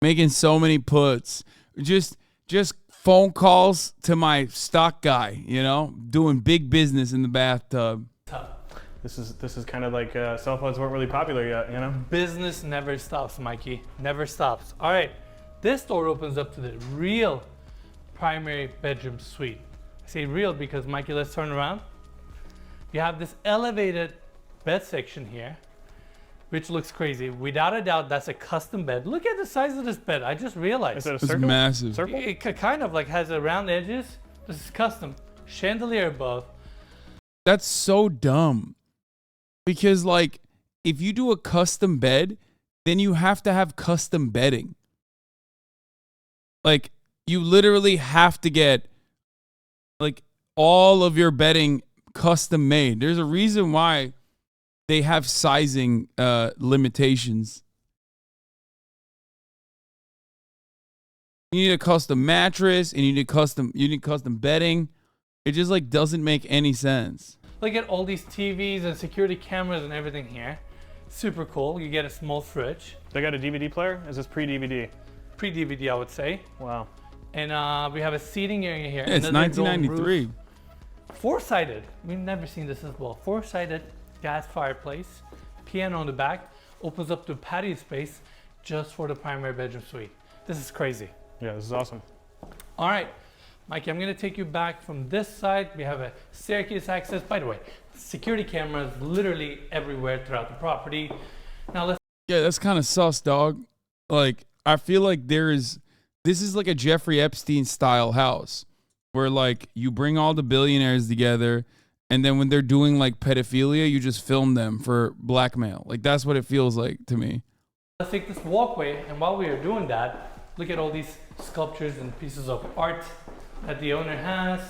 Making so many puts. Just phone calls to my stock guy, you know? Doing big business in the bathtub. This is kind of like cell phones weren't really popular yet, you know? Business never stops, Mikey. Never stops. All right. This door opens up to the real primary bedroom suite. I say real because, Mikey, let's turn around. You have this elevated bed section here, which looks crazy. Without a doubt, that's a custom bed. Look at the size of this bed. I just realized. Is that a It's circle? massive. Circle? It kind of like has a round edges. This is custom. Chandelier above. That's so dumb. Because, like, if you do a custom bed, then you have to have custom bedding. Like, you literally have to get, like, all of your bedding custom made. There's a reason why they have sizing limitations. You need a custom mattress and you need custom bedding. It just, like, doesn't make any sense. Look at all these TVs and security cameras and everything here. Super cool. You get a small fridge. They got a DVD player? Is this pre-DVD? Pre-DVD, I would say. Wow. And we have a seating area here. Yeah, it's Another dome 1993. roof. Four-sided. We've never seen this as well. Four-sided gas fireplace. Piano on the back. Opens up to a patio space just for the primary bedroom suite. This is crazy. Yeah, this is awesome. All right, Mikey, I'm gonna take you back from this side. We have a staircase access. By the way, security cameras literally everywhere throughout the property. Now let's. Yeah, that's kind of sus, dog. Like, I feel like this is like a Jeffrey Epstein style house where, like, you bring all the billionaires together and then when they're doing, like, pedophilia, you just film them for blackmail. Like, that's what it feels like to me. Let's take this walkway, and while we are doing that, look at all these sculptures and pieces of art that the owner has.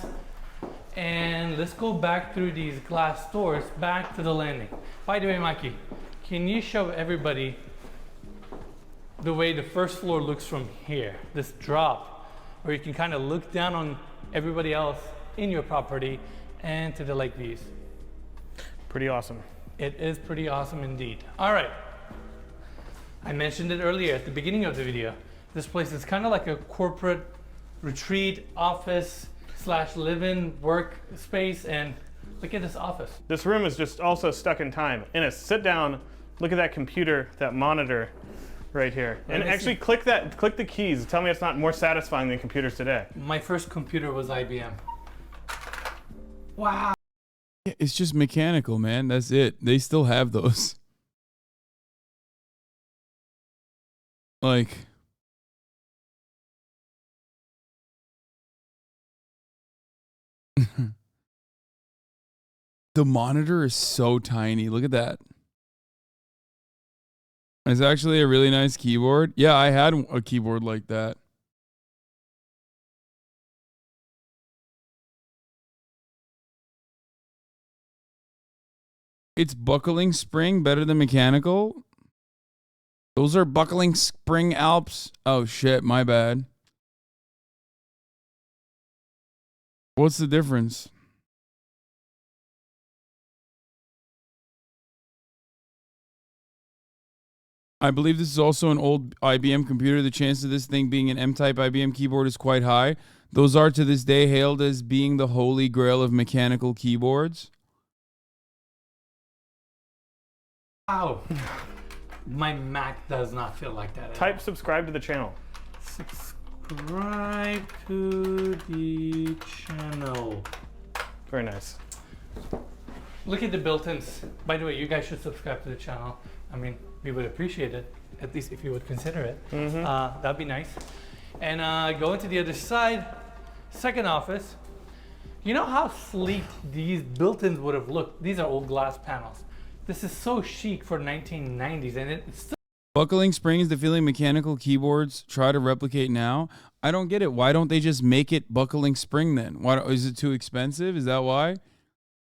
And let's go back through these glass doors back to the landing. By the way, Mikey, can you show everybody the way the first floor looks from here? This drop, where you can kind of look down on everybody else in your property and to the lake views. Pretty awesome. It is pretty awesome indeed. All right. I mentioned it earlier at the beginning of the video. This place is kind of like a corporate retreat office / live-in work space, and look at this office. This room is just also stuck in time. Innes, sit down, look at that computer, that monitor right here. And actually click the keys. Tell me it's not more satisfying than computers today. My first computer was IBM. Wow. It's just mechanical, man. That's it. They still have those. Like, the monitor is so tiny. Look at that. It's actually a really nice keyboard. Yeah, I had a keyboard like that. It's buckling spring better than mechanical. Those are buckling spring Alps. Oh shit, my bad. What's the difference? I believe this is also an old IBM computer. The chance of this thing being an M-type IBM keyboard is quite high. Those are to this day hailed as being the holy grail of mechanical keyboards. Wow. My Mac does not feel like that. Type subscribe to the channel. Subscribe to the channel. Very nice. Look at the built-ins. By the way, you guys should subscribe to the channel. I mean, we would appreciate it, at least if you would consider it. That'd be nice. And go into the other side, second office. You know how sleek these built-ins would have looked? These are old glass panels. This is so chic for 1990s, and it's still. Buckling spring is the feeling mechanical keyboards try to replicate now. I don't get it. Why don't they just make it buckling spring then? Why is it too expensive? Is that why?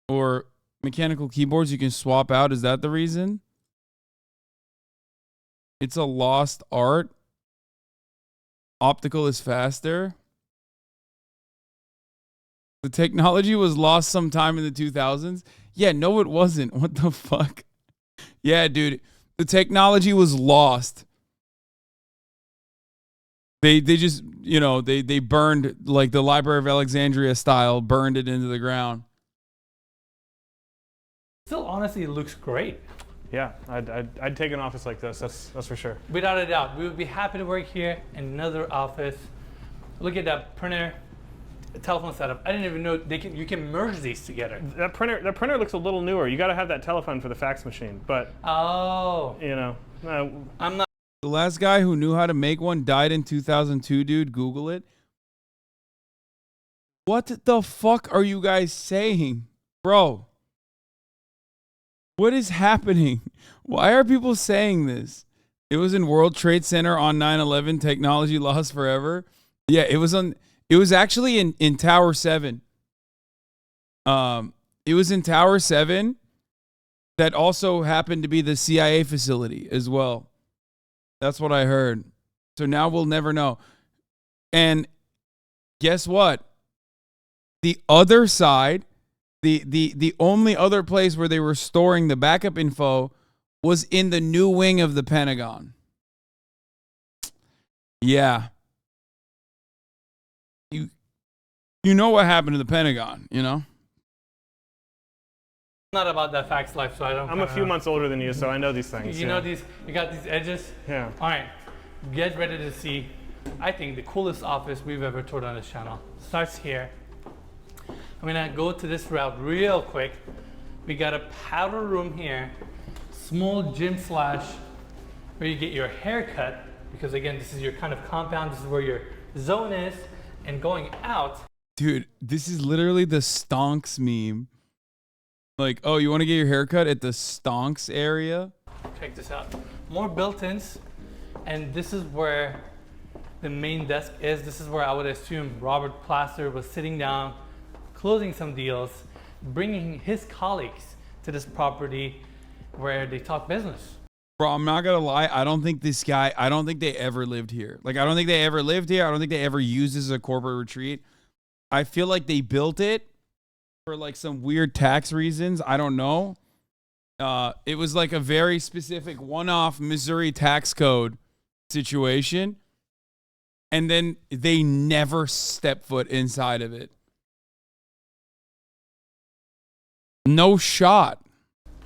Or mechanical keyboards you can swap out? Is that the reason? It's a lost art. Optical is faster. The technology was lost sometime in the 2000s. Yeah, no, it wasn't. What the fuck? Yeah, dude. The technology was lost. They just, you know, they burned, like the Library of Alexandria style, burned it into the ground. Still, honestly, it looks great. Yeah, I'd take an office like this. That's for sure. Without a doubt, we would be happy to work here in another office. Look at that printer, telephone setup. I didn't even know you can merge these together. That printer looks a little newer. You got to have that telephone for the fax machine, but you know, I'm not. The last guy who knew how to make one died in 2002, dude. Google it. What the fuck are you guys saying, bro? What is happening? Why are people saying this? It was in World Trade Center on 9/11. Technology lost forever. Yeah, it was actually in Tower 7. It was in Tower 7 that also happened to be the CIA facility as well. That's what I heard. So now we'll never know. And guess what? The other side, the only other place where they were storing the backup info was in the new wing of the Pentagon. Yeah. You know what happened to the Pentagon, you know? Not about that fax life, so I don't. I'm a few months older than you, so I know these things. You know these. You got these edges. Yeah. All right. Get ready to see. I think the coolest office we've ever toured on this channel starts here. I'm gonna go to this route real quick. We got a powder room here, small gym / where you get your hair cut, because again, this is your kind of compound. This is where your zone is, and going out. Dude, this is literally the stonks meme. Like, oh, you want to get your haircut at the stonks area? Check this out. More built-ins, and this is where the main desk is. This is where I would assume Robert Plaster was sitting down, closing some deals, bringing his colleagues to this property where they talk business. Bro, I'm not gonna lie. I don't think they ever lived here. Like, I don't think they ever lived here. I don't think they ever used this as a corporate retreat. I feel like they built it for like some weird tax reasons. I don't know. It was like a very specific one-off Missouri tax code situation. and then they never step foot inside of it. No shot.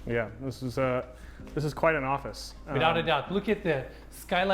Yeah, this is quite an office. Without a doubt. Look at the skylight.